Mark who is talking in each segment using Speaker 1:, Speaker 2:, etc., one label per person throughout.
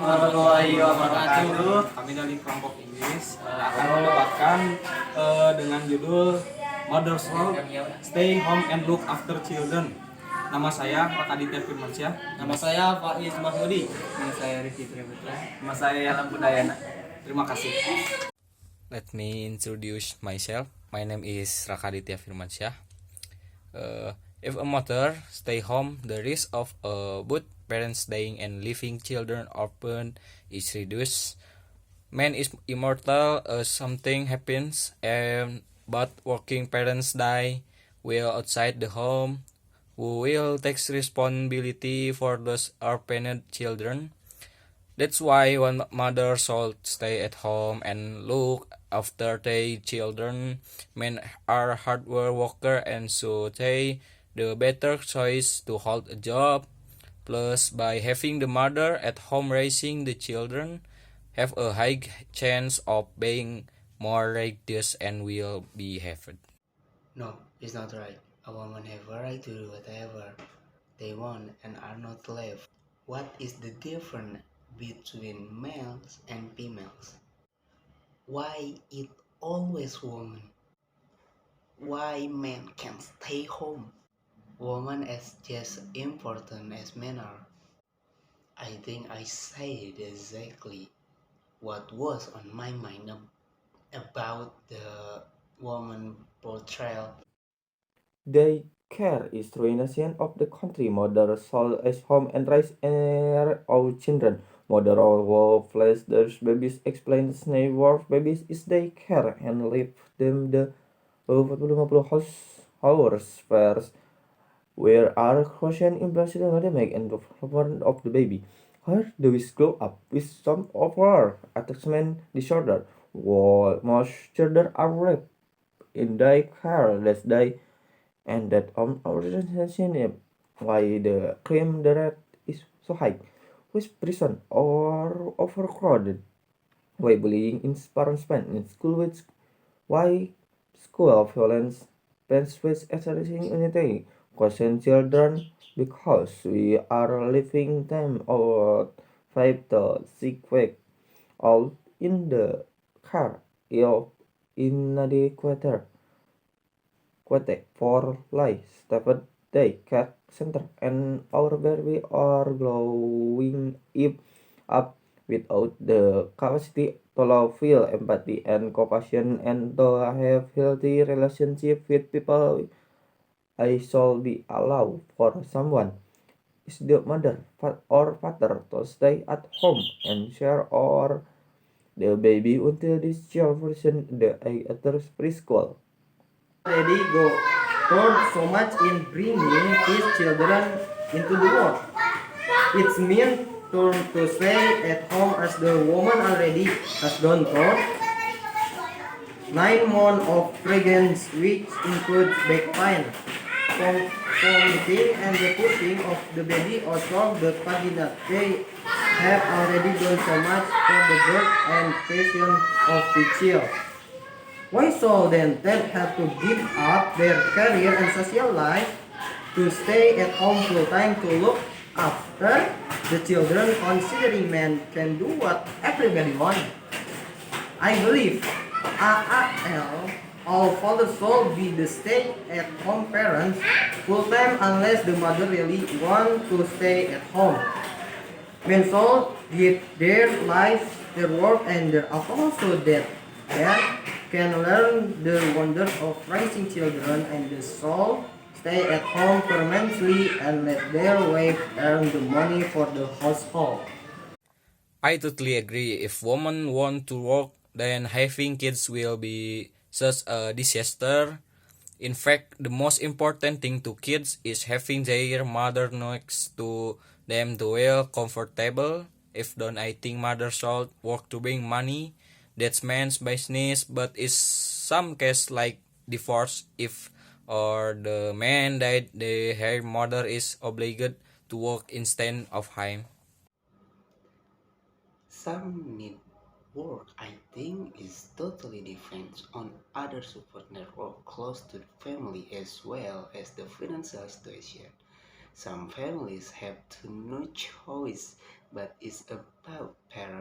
Speaker 1: warahmatullahi wabarakatuh.
Speaker 2: Kami dari kelompok Inggris akan mendebatkan dengan judul Mother's Role, Stay Home and Look After Children. Nama saya Pak Aditya Firmansyah.
Speaker 1: Nama saya Faiz Mahmudi.
Speaker 3: Nama saya Rifki Triputra.
Speaker 2: Nama saya Yalam Budayana. Terima kasih.
Speaker 4: Let me introduce myself. My name is Rakaditya Firmansyah. If a mother stay home, the risk of both parents dying and leaving children orphaned is reduced. Man is immortal. Something happens, but working parents die. Will outside the home. Who will take responsibility for those orphaned children? That's why one mother should stay at home and look after their children. Men are hard worker and so they the better choice to hold a job. Plus, by having the mother at home raising the children, have a high chance of being more righteous and will be behaved.
Speaker 3: No, it's not right. A woman have a right to do whatever they want and are not left. What is the difference between males and females? Why it always woman? Why men can stay home? Women is just important as men are. I think I said exactly what was on my mind about the woman portrayal.
Speaker 5: They care is ruination of the country. Mother soul as home and raise our children. Mother our flesh their babies explains neighbor babies is they care and leave them the 40-50 hours first. Where are caution impossible make and development of the baby. Her the wish grow up with some over attachment disorder. While most children are left in their care that they and that organization why the crime the rate is so high, which prison or overcrowded, why bullying in parents in school with why school violence parents with exercising unity question children because we are leaving them out 5 to 6 weeks out in the car of inadequate quite for life Stephen Day Cat Center and our baby are glowing up without the capacity to love, feel empathy and compassion and to have healthy relationship with people. I shall be allowed for someone is the mother or father to stay at home and share or the baby until this child version the enters preschool.
Speaker 1: Already go through so much in bringing these children into the world. It's mean to stay at home as the woman already has done through 9 months of pregnancy, which includes back pain, vomiting, and the pushing of the baby out of the vagina. They have already done so much for the birth and creation of the child. Why should then they have to give up their career and social life to stay at home full time to look after the children, considering men can do what everybody wants? I believe AAL, all fathers should be the stay at home parents full time unless the mother really want to stay at home. Men should give their lives, their work, and their alcohol so that they can learn the wonders of raising children, and the soul stay at home permanently and let their wife earn the money for the household.
Speaker 4: I totally agree. If women want to work, then having kids will be such a disaster. In fact, the most important thing to kids is having their mother next to them to well comfortable. If don't, I think mother should work to bring money. That's man's business, but is some case like divorce if or the man died, the her mother is obligated to work instead of him.
Speaker 3: Some need work, I think, is totally different on other support network close to the family as well as the financial situation. Some families have to no choice, but it's about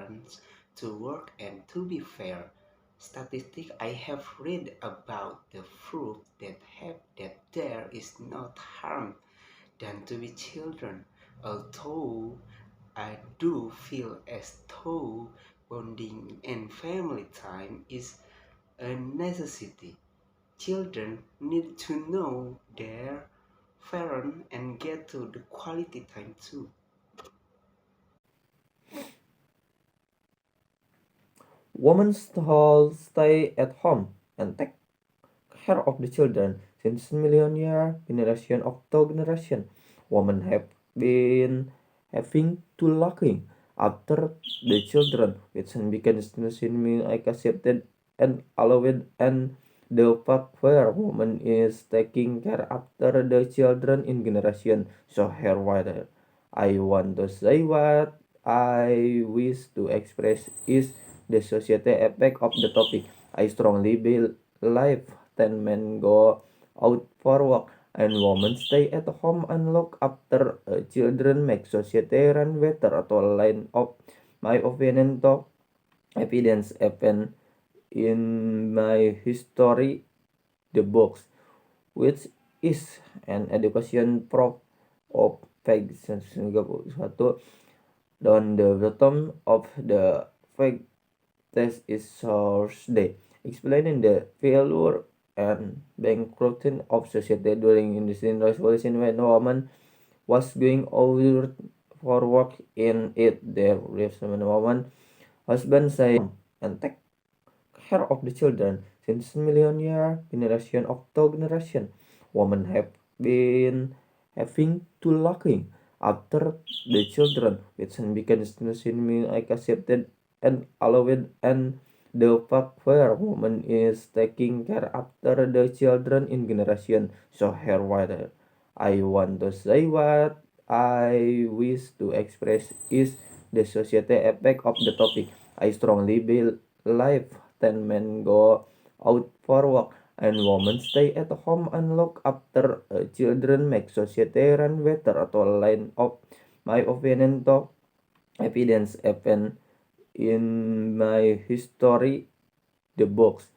Speaker 3: parents to work and to be fair. Statistics I have read about the proof that there is not harm done to be children, although I do feel as though bonding and family time is a necessity. Children need to know their parents and get to the quality time too.
Speaker 5: Women shall stay at home and take care of the children. Since million year, generation after generation, women have been having to looking after the children, which begins in me like accepted and allowed and the fact where woman is taking care after the children in generation. So here what I want to say what I wish to express is the society effect of the topic. I strongly believe 10 men go out for work and women stay at home and look after children make society run better atau line of my opinion to evidence happen in my history the books which is an education proof of page 91 down the bottom of the fact test is source day explaining the failure and bankrupting of society during industrial revolution when woman was going out for work in it there lives a woman husband say and take care of the children since million year generation after generation women have been having to looking after the children which becomes me like accepted and allowed and the fact where woman is taking care after the children in generation. So here what I want to say what I wish to express is the society effect of the topic. I strongly believe 10 men go out for work and women stay at home and look after children make society run better atau line of my opinion to evidence happen in my history the books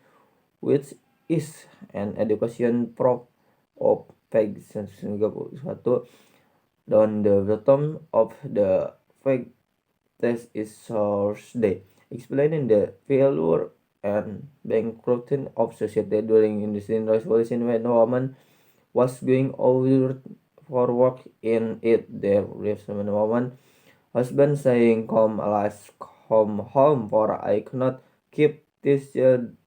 Speaker 5: which is an education proof of page 91 down the bottom of the fact test is source day explaining the failure and bankrupting of society during industrial revolution when woman was going out for work in it there lives a woman husband saying come alas come home for I cannot keep this child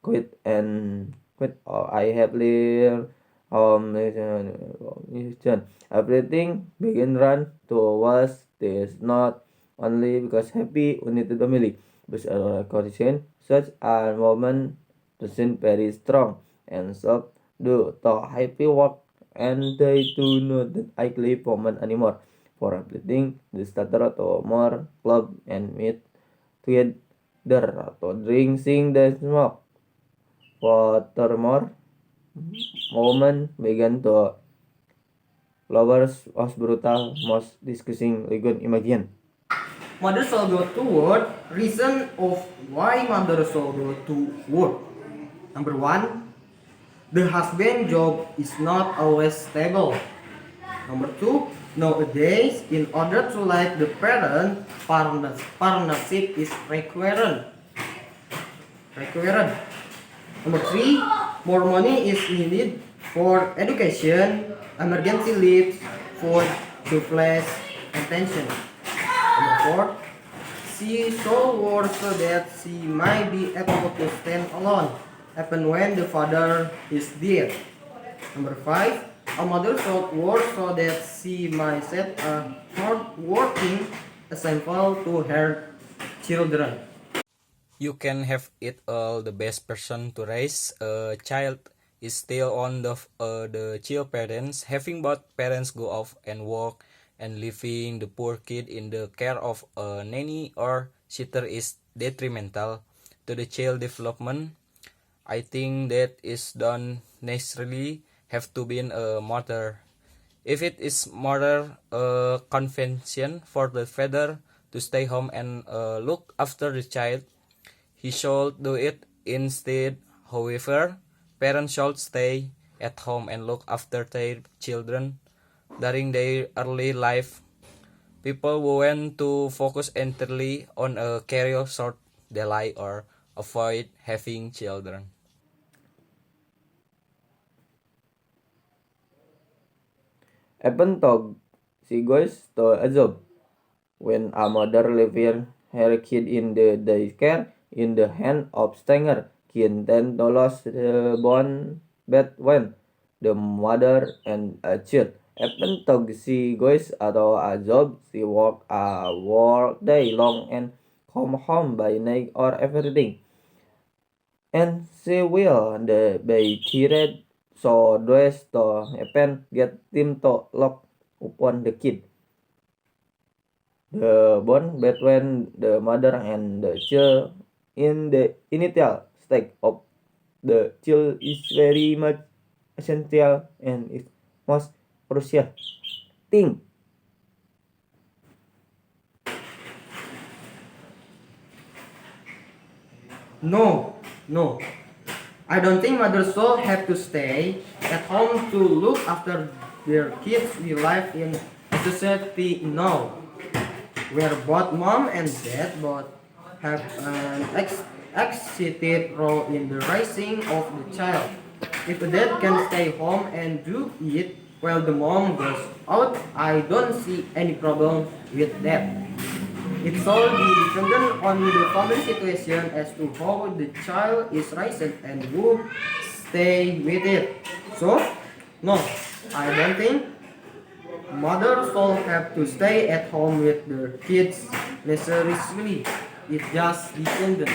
Speaker 5: quit and quit or I have lived everything begin run towards this not only because happy united family but a condition such a woman doesn't very strong and so do to happy work and they do not likely woman anymore for everything the starter atau more club and meet together atau drinking the smoke furthermore woman began to lovers was brutal most discussing Ligon imagine.
Speaker 1: Mother shall go to work. Reason of why mother shall go to work. Number one, the husband job is not always stable. Number two, nowadays, in order to like the parent, partnership is required. Number three, more money is needed for education, emergency leave, food, jobless, and pension. Number four, she should work so that she might be able to stand alone, even when the father is dead. Number five, a mother should work so that she might set a hard-working example to her children.
Speaker 4: You can have it all. The best person to raise a child is still on the child parents. Having both parents go off and work and leaving the poor kid in the care of a nanny or sitter is detrimental to the child development. I think that is done necessarily have to be a mother. If it is mother convention for the father to stay home and look after the child, he should do it instead. However, parents should stay at home and look after their children during their early life. People who want to focus entirely on a career should delay or avoid having children.
Speaker 5: Even though she goes to a job, when a mother leaves her kid in the daycare in the hand of stranger, can then dollars the bond between the mother and a child. Even though she goes to a job, she work a work day long and come home by night or everything. And she will be tired, so dress to even get him to look upon the kid. The bond between the mother and the child in the initial stage of the child is very much essential and is most crucial thing.
Speaker 1: No, no. I don't think mothers should have to stay at home to look after their kids. We live in a society now where both mom and dad both have an excited role in the raising of the child. If a dad can stay home and do it while the mom goes out, I don't see any problem with that. It should be dependent on the family situation as to how the child is raised and who stay with it. So, no, I don't think mothers should have to stay at home with their kids necessarily. It just dependent.